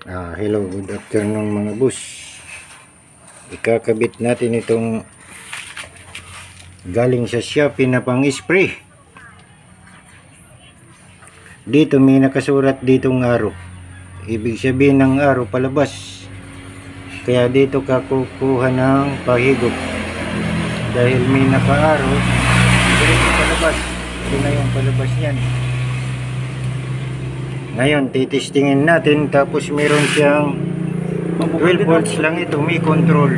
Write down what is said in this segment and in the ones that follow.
Hello, good afternoon mga boss. Ikakabit natin itong galing sa Shopee na pang spray. Dito may nakasulat ditong araw. Ibig sabihin ng araw palabas. Kaya dito ka kukuha ng pahigop. Dahil may naka-araw, dito palabas. Ito na yung palabas niyan. Ngayon, titistingin natin, tapos meron siyang 12 volts lang ito, may control.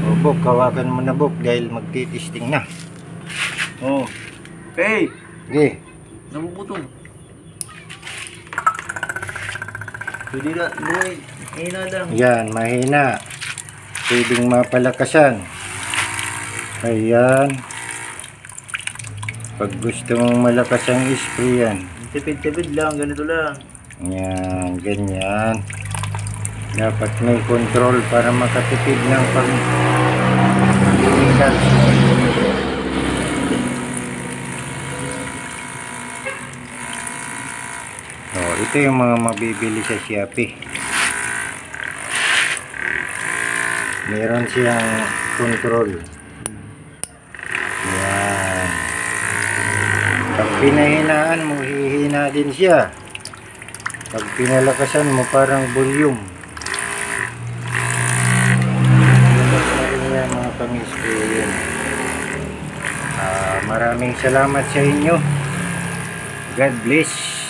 O Bok, kawakan mo na Bok, dahil magtitisting na. Oh. Hey! Okay. Namuputong. Pwede na, boy. Mahina lang. Yan, mahina. Pwedeng mapalakasan. Ayan. Pag gusto mong malakas ang spray yan. Tipid-tipid lang, ganito lang. Yan, ganyan. Dapat may control para makatipid ng pag-chemical. Ito yung mga mabibili sa Shopee. Meron siyang control. Yan. Pag pinahinaan mo, hihina din siya. Pag pinalakasan mo, parang volume. Labas na rin yan mga pang-spray yun. Maraming salamat sa inyo. God bless.